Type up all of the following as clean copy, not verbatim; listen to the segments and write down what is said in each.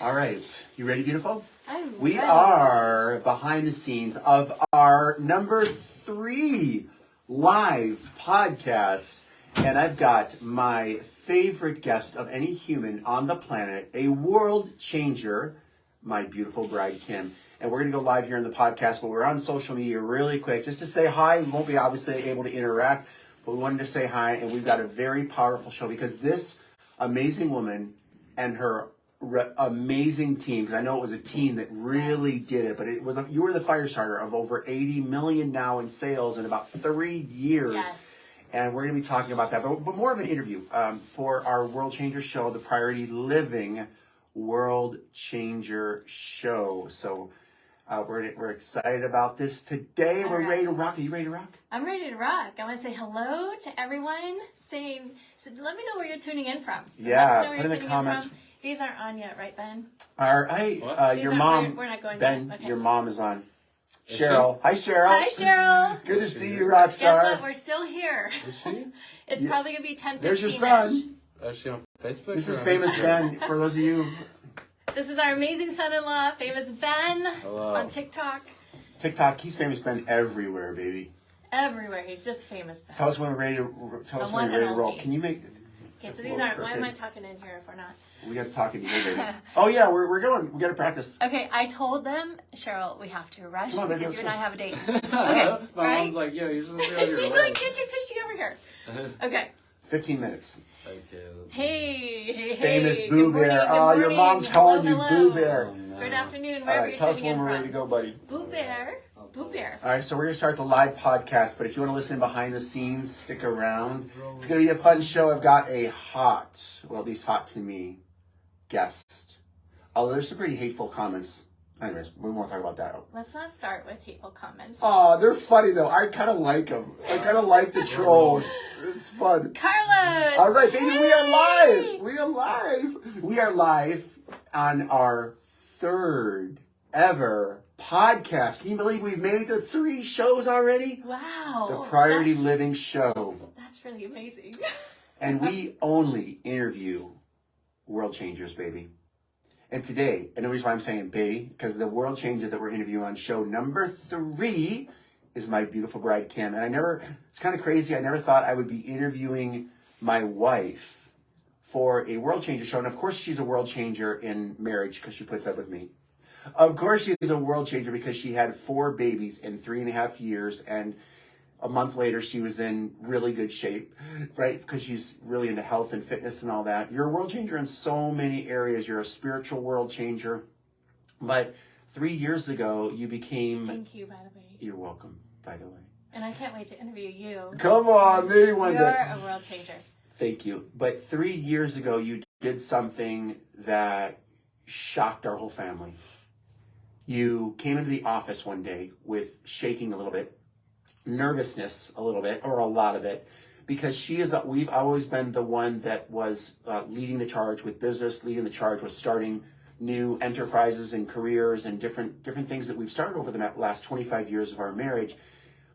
All right. You ready, beautiful? We are behind the scenes of our number 3 live podcast. And I've got my favorite guest of any human on the planet, a world changer, my beautiful bride, Kim. And we're going to go live here in the podcast, but we're on social media really quick just to say hi. We won't be obviously able to interact, but we wanted to say hi. And we've got a very powerful show because this amazing woman and her amazing team, because I know it was a team that really did it, but it was you were the fire starter of over 80 million now in sales in about 3 years. Yes. And we're going to be talking about that, but more of an interview for our World Changer show, the Priority Living World Changer show. So we're excited about this today. We're ready to rock. Are you ready to rock? I'm ready to rock. I want to say hello to everyone. Let me know where you're tuning in from. Yeah, put in the comments. These aren't on yet, right, Ben? All right. Your mom, we're not going Ben, yet. Okay. your mom is on. Cheryl. Hi, Cheryl. Hi, Cheryl. Good to see you, rock star. Guess what? We're still here. Is she? It's probably going to be 10:15. There's your son. Is she on Facebook? This is famous Ben, for those of you. This is our amazing son-in-law, famous Ben, Hello. on TikTok. TikTok, he's famous Ben everywhere, baby. Everywhere. He's just famous Ben. Tell us when we're ready to roll. Can you make... Okay, so these aren't... Why am I talking in here if we're not? We got to talk in here, baby. Oh, yeah, we're going. We got to practice. Okay, I told them, Cheryl, we have to rush Come on, baby, because you and I have a date. Okay, My right? mom's like, yo, you're supposed to be on She's your like, leg. get your tushy over here. Okay. 15 minutes. Okay. Hey. Famous Good Boo morning, Bear. good Oh, your morning. mom's calling you Hello. Boo Bear. Oh, no. Good afternoon, All wherever right, you're tell us tuning when in we're from. ready to go, buddy. Boo Bear. Boo Bear. All right, so we're going to start the live podcast, but if you want to listen behind the scenes, stick around. It's going to be a fun show. I've got a hot, well, at least hot to me, guest. Although there's some pretty hateful comments. Anyways, we won't talk about that. Let's not start with hateful comments. Oh, they're funny, though. I kind of like them. I kind of like the trolls. It's fun. Carlos! All right, baby, we are Hey! live. We are live. We are live on our 3rd ever podcast. Can you believe we've made it to 3 shows already? Wow. The Priority Living Show. That's really amazing. And we only interview world changers, baby. And today, and the reason why I'm saying baby, because the world changer that we're interviewing on show number 3 is my beautiful bride, Kim. And it's kind of crazy, I never thought I would be interviewing my wife for a world changer show. And of course she's a world changer in marriage because she puts up with me. Of course she's a world changer because she had 4 babies in 3.5 years, and a month later she was in really good shape, right? Because she's really into health and fitness and all that. You're a world changer in so many areas. You're a spiritual world changer. But 3 years ago you became... Thank you, by the way. You're welcome, by the way. And I can't wait to interview you. Come on, maybe one You're day. a world changer. Thank you. But 3 years ago you did something that shocked our whole family. You came into the office one day with shaking a little bit, nervousness a little bit, or a lot of it, because we've always been the one that was leading the charge with business, leading the charge with starting new enterprises and careers and different things that we've started over the last 25 years of our marriage.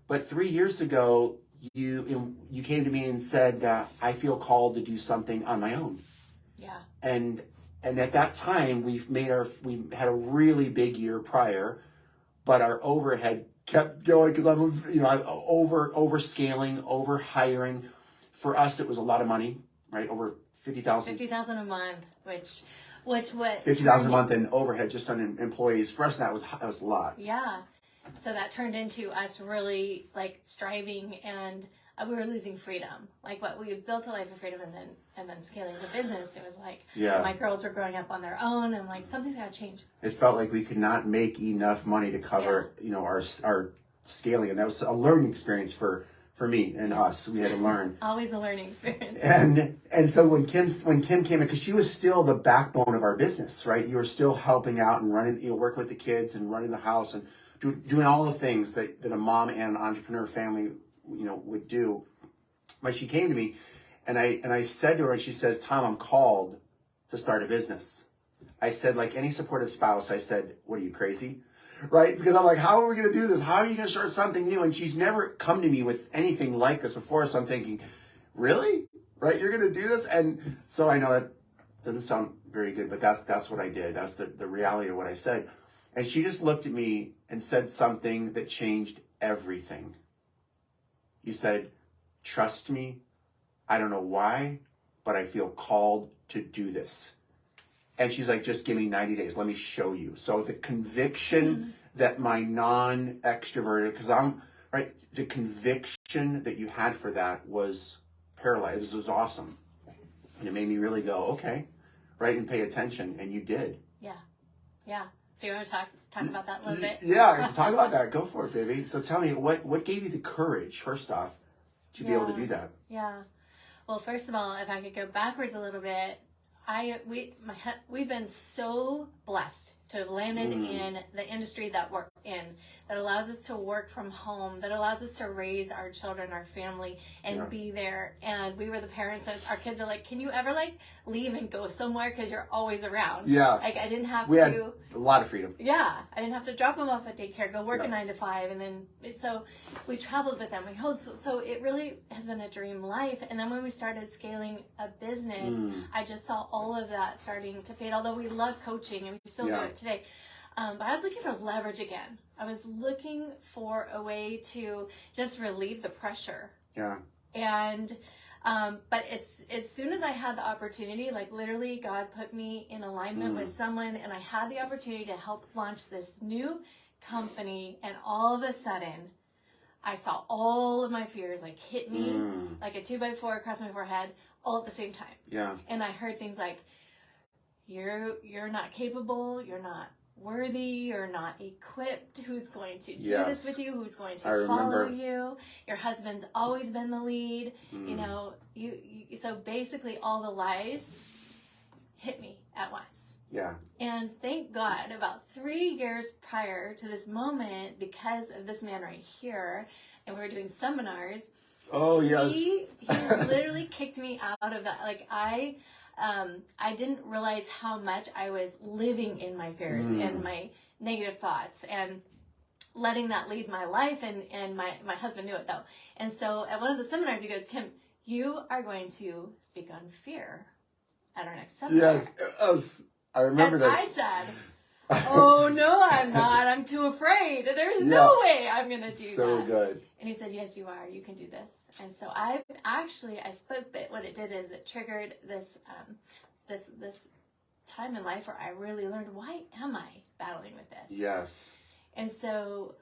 But 3 years ago, you came to me and said, I feel called to do something on my own. Yeah. And at that time, we had a really big year prior, but our overhead kept going because I'm over scaling, over hiring. For us, it was a lot of money, right? Over $50,000. $50,000 a month, which what? $50,000 a month in overhead just on employees. For us, that was a lot. Yeah. So that turned into us really like striving, and we were losing freedom. Like what we built a life of freedom, and then scaling the business. It was like my girls were growing up on their own, and like something's got to change. It felt like we could not make enough money to cover our scaling, and that was a learning experience for me and us. We had to learn. Always a learning experience. And so when Kim came in, because she was still the backbone of our business, right? You were still helping out and running, working with the kids and running the house and doing all the things that a mom and an entrepreneur family, would do. But she came to me, and I said to her, and she says, Tom, I'm called to start a business. I said, like any supportive spouse, I said, what are you, crazy? Right? Because I'm like, how are we going to do this? How are you going to start something new? And she's never come to me with anything like this before. So I'm thinking, really? Right? You're going to do this? And so I know that doesn't sound very good. But that's what I did. That's the reality of what I said. And she just looked at me and said something that changed everything. You said, trust me. I don't know why, but I feel called to do this. And she's like, just give me 90 days. Let me show you. So the conviction that my non-extroverted, because I'm, right, the conviction that you had for that was paralyzed. It was awesome. And it made me really go, okay, right, and pay attention. And you did. Yeah. Yeah. So you want to talk about that a little bit? Yeah, talk about that. Go for it, baby. So tell me, what gave you the courage, first off, to be able to do that? Yeah. Well, first of all, if I could go backwards a little bit, we've been so blessed to have landed in the industry that we're in, that allows us to work from home, that allows us to raise our children, our family, and be there. And we were the parents of our kids are like, can you ever like leave and go somewhere because you're always around? Yeah. Like I didn't have we had a lot of freedom. Yeah, I didn't have to drop them off at daycare, go work a 9 to 5, and then so we traveled with them. So it really has been a dream life. And then when we started scaling a business, I just saw all of that starting to fade. Although we love coaching and we still do it today, but I was looking for leverage again. I was looking for a way to just relieve the pressure. Yeah. And but as soon as I had the opportunity, like literally God put me in alignment with someone, and I had the opportunity to help launch this new company, and all of a sudden I saw all of my fears like hit me like a 2x4 across my forehead all at the same time. Yeah. And I heard things like, you're not capable, you're not worthy, you're not equipped, who's going to do this with you, who's going to follow you, your husband's always been the lead, you know, you so basically all the lies hit me at once. Yeah. And thank God, about 3 years prior to this moment, because of this man right here, and we were doing seminars, he literally kicked me out of that. Like I didn't realize how much I was living in my fears and my negative thoughts and letting that lead my life. And my husband knew it though. And so at one of the seminars, he goes, Kim, you are going to speak on fear at our next seminar. Yes, I remember this. I said, oh no, I'm not. I'm too afraid. There's no way I'm going to do that. So good. And he said, yes, you are. You can do this. And so I spoke, but what it did is it triggered this time in life where I really learned, why am I battling with this? Yes. And so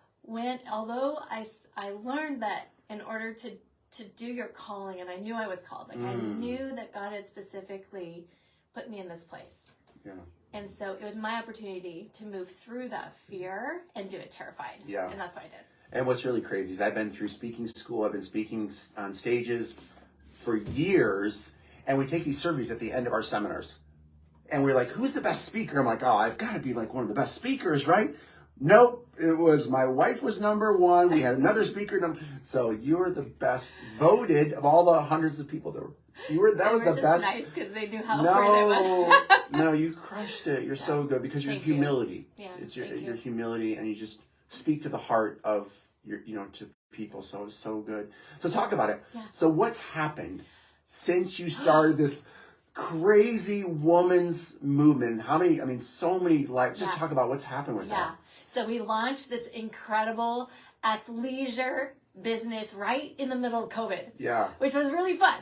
although I learned that in order to do your calling, and I knew I was called, like I knew that God had specifically put me in this place. Yeah. And so it was my opportunity to move through that fear and do it terrified. Yeah. And that's what I did. And what's really crazy is I've been through speaking school. I've been speaking on stages for years. And we take these surveys at the end of our seminars. And we're like, who's the best speaker? I'm like, oh, I've got to be like one of the best speakers, right? Nope. It was my wife was number one. We had another speaker. So you were the best voted of all the hundreds of people that were. That was the best. Nice because they knew how afraid I was. No, you crushed it. You're so good because your humility. Yeah, it's your humility, and you just speak to the heart of your, to people. So it's so good. So talk about it. Yeah. So what's happened since you started this crazy woman's movement? So many lives. Just talk about what's happened with that. Yeah. So we launched this incredible athleisure business right in the middle of COVID. Yeah. Which was really fun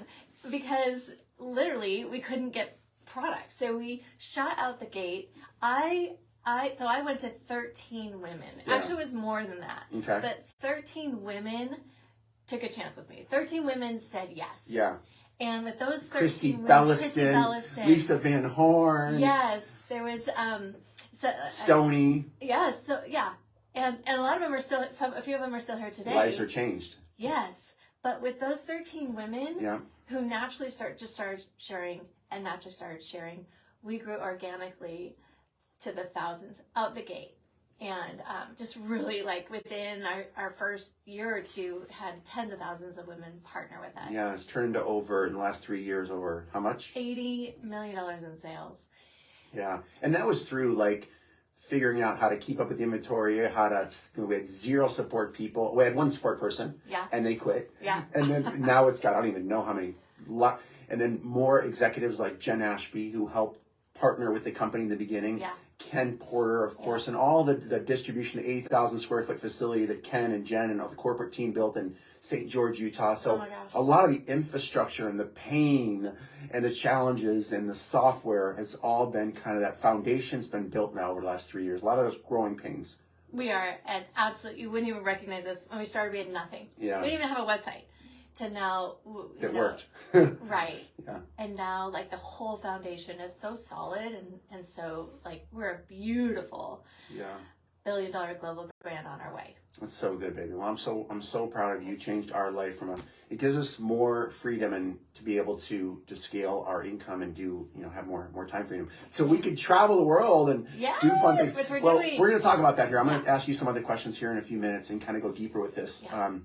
because literally we couldn't get products. So we shot out the gate. So I went to 13 women. Yeah. Actually, it was more than that. Okay. But 13 women took a chance with me. 13 women said yes. Yeah. And with those 13 Christy women, Belliston, Lisa Van Horn. Yes, there was Stoney. Yes, so yeah. And a lot of them are still, a few of them are still here today. Lives are changed. Yes. But with those 13 women who naturally started sharing, we grew organically to the thousands out the gate. And just really like within our first year or two had tens of thousands of women partner with us. Yeah, it's turned to over in the last 3 years over how much? $80 million in sales. Yeah. And that was through like figuring out how to keep up with the inventory, we had 0 support people. We had 1 support person. Yeah. And they quit. Yeah. And then now it's got, I don't even know how many, and then more executives like Jen Ashby who helped partner with the company in the beginning. Yeah. Ken Porter, of course, and all the distribution, the 80,000 square foot facility that Ken and Jen and the corporate team built in St. George, Utah. So a lot of the infrastructure and the pain and the challenges and the software has all been kind of, that foundation's been built now over the last 3 years. A lot of those growing pains. We are at absolutely, you wouldn't even recognize us. When we started, we had nothing. Yeah. We didn't even have a website. To now, it worked. Right. Yeah. And now, like, the whole foundation is so solid, and so, like, we're a beautiful billion-dollar global brand on our way. That's so good, baby. Well, I'm so proud of you. You changed our life from it gives us more freedom and to be able to scale our income and do, have more time freedom. So we could travel the world and do fun things. Which we're well, doing. We're going to talk about that here. I'm going to ask you some other questions here in a few minutes and kind of go deeper with this. Yeah.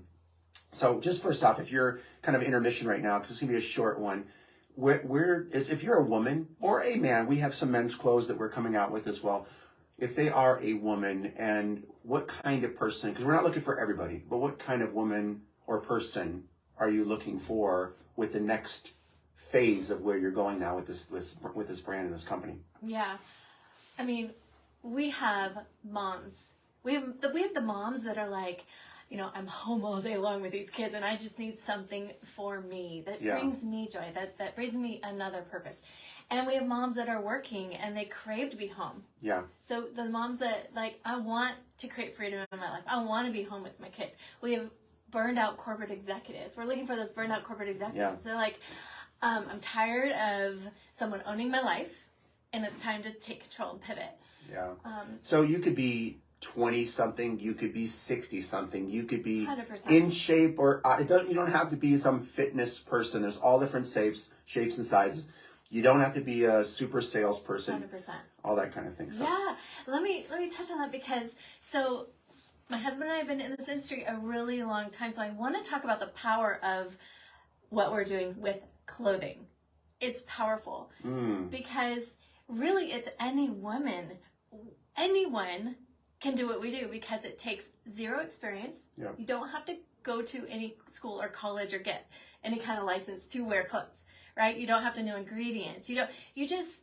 So just first off, if you're kind of intermission right now, because it's going to be a short one, if you're a woman or a man, we have some men's clothes that we're coming out with as well. If they are a woman, and what kind of person, because we're not looking for everybody, but what kind of woman or person are you looking for with the next phase of where you're going now with this brand and this company? Yeah. I mean, we have moms. We have the moms that are like, I'm home all day long with these kids, and I just need something for me that brings me joy, that brings me another purpose. And we have moms that are working, and they crave to be home. Yeah. So the moms that, like, I want to create freedom in my life. I want to be home with my kids. We have burned out corporate executives. We're looking for those burned out corporate executives. They're like, I'm tired of someone owning my life, and it's time to take control and pivot. Yeah. So you could be 20-something, you could be 60-something, you could be 100%. in shape, or you don't have to be some fitness person. There's all different shapes and sizes. You don't have to be a super salesperson. 100%. All that kind of thing. So. Yeah. Let me touch on that because my husband and I have been in this industry a really long time. So I want to talk about the power of what we're doing with clothing. It's powerful because really it's anyone can do what we do because it takes zero experience. Yep. You don't have to go to any school or college or get any kind of license to wear clothes, right? You don't have to know ingredients.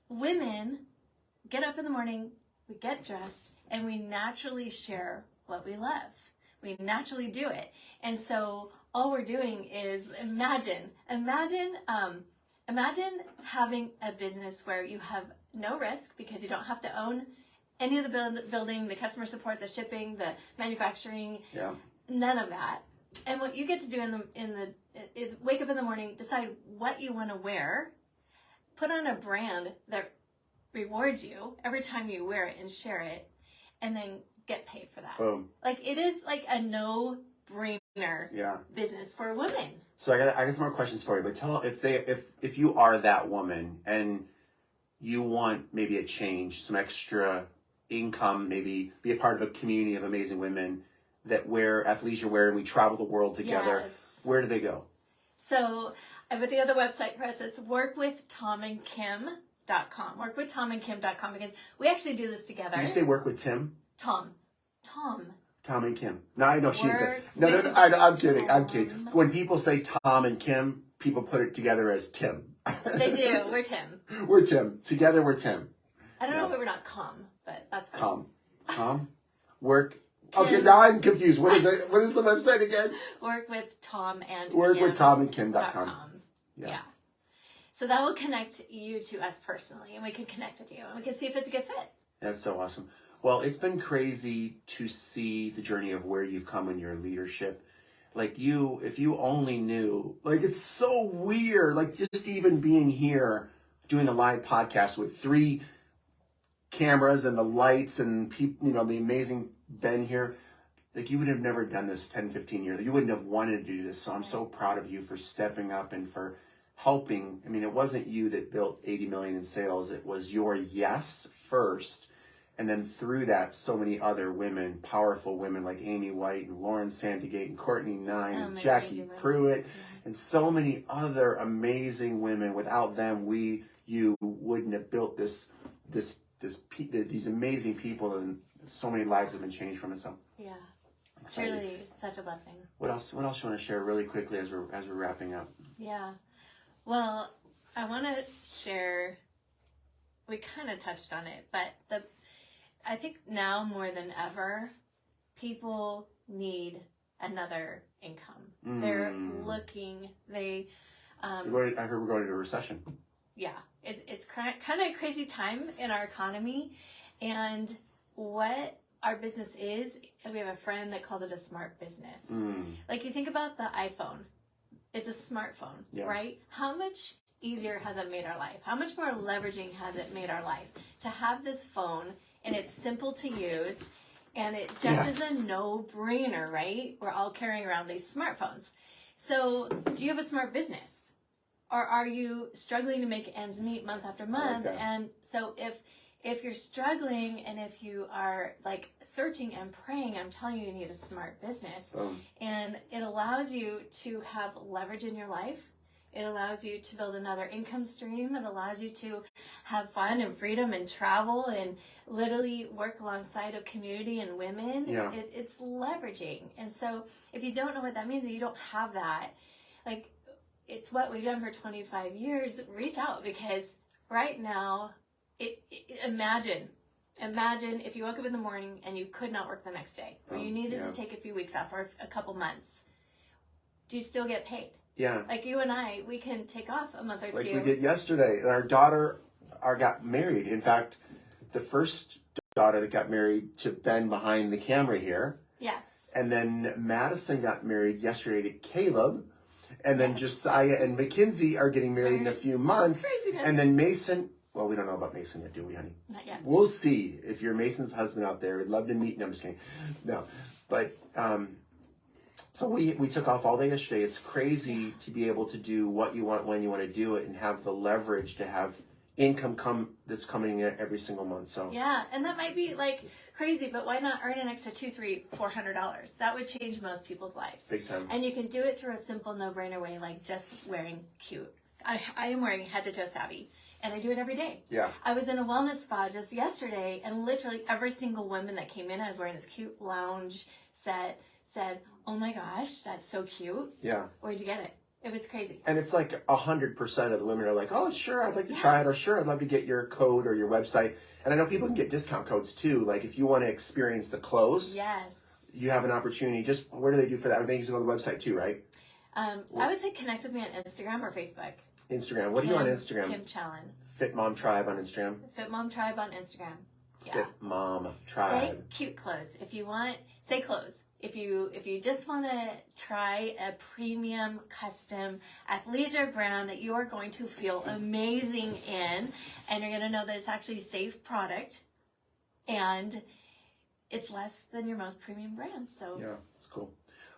Women get up in the morning, we get dressed, and we naturally share what we love. We naturally do it. And so all we're doing is imagine having a business where you have no risk because you don't have to own any of the building, the customer support, the shipping, the manufacturing, none of that. And what you get to do is wake up in the morning, decide what you want to wear, put on a brand that rewards you every time you wear it and share it, and then get paid for that. Boom. Like, it is like a no-brainer business for women. So I got some more questions for you, but tell if you are that woman and you want maybe a change, some extra income, maybe be a part of a community of amazing women that wear athleisure wear and we travel the world together. Yes. Where do they go? So I put together a website for us. It's workwithtomandkim.com. Workwithtomandkim.com because we actually do this together. Did you say work with Tim? Tom and Kim. No, I know she didn't say. No, I'm kidding. I'm kidding. When people say Tom and Kim, people put it together as Tim. They do. We're Tim. We're Tim. Together we're Tim. I don't know if we're not but that's fine. Com. Work. Okay, now I'm confused. What is it? What is the website again? Workwithtomandkim.com. Yeah. So that will connect you to us personally, and we can connect with you, and we can see if it's a good fit. That's so awesome. Well, it's been crazy to see the journey of where you've come in your leadership. Like if you only knew, like it's so weird, like just even being here, doing a live podcast with 3 cameras and the lights and people, the amazing Ben here, like you would have never done this 10, 15 years. You wouldn't have wanted to do this. So I'm so proud of you for stepping up and for helping. I mean, it wasn't you that built 80 million in sales. It was your yes first. And then through that, so many other women, powerful women like Amy White and Lauren Sandegate and Courtney Nine and Jackie Pruitt and so many other amazing women. Without them, you wouldn't have built these amazing people, and so many lives have been changed from it. So yeah, truly such a blessing. What else you want to share really quickly as we're wrapping up? Yeah, well, I want to share. we kind of touched on it, but I think now more than ever, people need another income. They're looking. I heard we're going into a recession. Yeah, it's kind of a crazy time in our economy, and what our business is, we have a friend that calls it a smart business. Like, you think about the iPhone, it's a smartphone, right? How much easier has it made our life? How much more leveraging has it made our life to have this phone, and it's simple to use, and it just is a no-brainer, right? We're all carrying around these smartphones. So do you have a smart business? Or are you struggling to make ends meet month after month? And so if you're struggling, and if you are like searching and praying, I'm telling you, you need a smart business. And it allows you to have leverage in your life. It allows you to build another income stream. It allows you to have fun and freedom and travel and literally work alongside a community and women. It's leveraging. And so if you don't know what that means, and you don't have that, like, it's what we've done for 25 years. Reach out, because right now, imagine if you woke up in the morning and you could not work the next day, or you needed to take a few weeks off or a couple months. Do you still get paid? Yeah. Like you and I, we can take off a month or two. Like we did yesterday. And our daughter got married. In fact, the first daughter that got married to Ben behind the camera here. Yes. And then Madison got married yesterday to Caleb. And then Josiah and Mackenzie are getting married in a few months. Craziness. And then Mason, well, we don't know about Mason yet, do we, honey? Not yet. We'll see. If you're Mason's husband out there, we'd love to meet. No, I'm just kidding. No. But, so we took off all day yesterday. It's crazy to be able to do what you want when you want to do it, and have the leverage to have income that's coming in every single month. So yeah, and that might be like crazy, but why not earn an extra $200, $300, $400? That would change most people's lives. Big time. And you can do it through a simple, no-brainer way, like just wearing cute. I am wearing head-to-toe savvy, and I do it every day. Yeah. I was in a wellness spa just yesterday, and literally every single woman that came in, I was wearing this cute lounge set, said, "Oh my gosh, that's so cute. Yeah. Where'd you get it?" It was crazy. And it's like 100% of the women are like, "Oh, sure, I'd like to try it," or "Sure, I'd love to get your code or your website." And I know people can get discount codes too. Like if you want to experience the clothes, yes, you have an opportunity. Just where do they do for that? They can go to the website too, right? I would say connect with me on Instagram or Facebook. Instagram. What are you on Instagram? Kim Challan. Fit Mom Tribe on Instagram. Fit Mom Tribe on Instagram. Yeah. Fit Mom Tribe. Say cute clothes. If you want, say clothes. If you just want to try a premium custom athleisure brand that you are going to feel amazing in, and you're going to know that it's actually a safe product, and it's less than your most premium brands. So yeah, it's cool.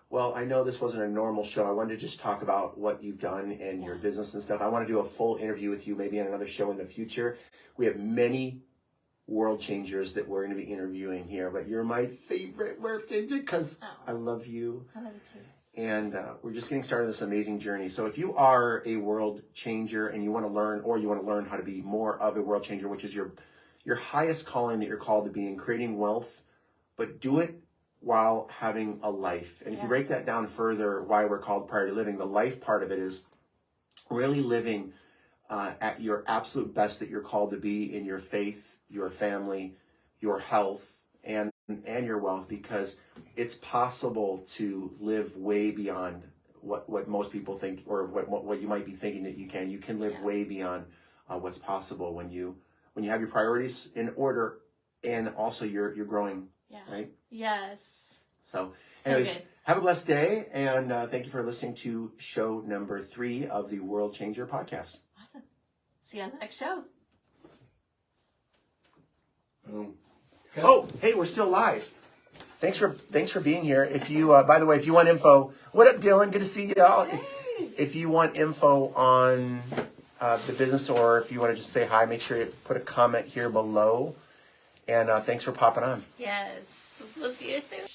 Well, I know this wasn't a normal show. I wanted to just talk about what you've done in your business and stuff. I want to do a full interview with you, maybe on another show in the future. We have many world changers that we're going to be interviewing here, but you're my favorite world changer because I love you. I love you too. And we're just getting started on this amazing journey. So if you are a world changer and you want to learn, or you want to learn how to be more of a world changer, which is your highest calling that you're called to be in, creating wealth, but do it while having a life. And if you break that down further, why we're called priority living, the life part of it is really living at your absolute best that you're called to be in your faith, your family, your health, and your wealth, because it's possible to live way beyond what most people think, or what you might be thinking that you can. You can live way beyond what's possible when you have your priorities in order, and also you're growing. Right? Yes. So anyways, have a blessed day, and thank you for listening to show number 3 of the World Changer podcast. Awesome. See you on the next show. Okay. Oh, hey, we're still live. Thanks for being here. If you, by the way, if you want info, what up, Dylan? Good to see you all. Hey. If you want info on the business, or if you want to just say hi, make sure you put a comment here below. And thanks for popping on. Yes. We'll see you soon.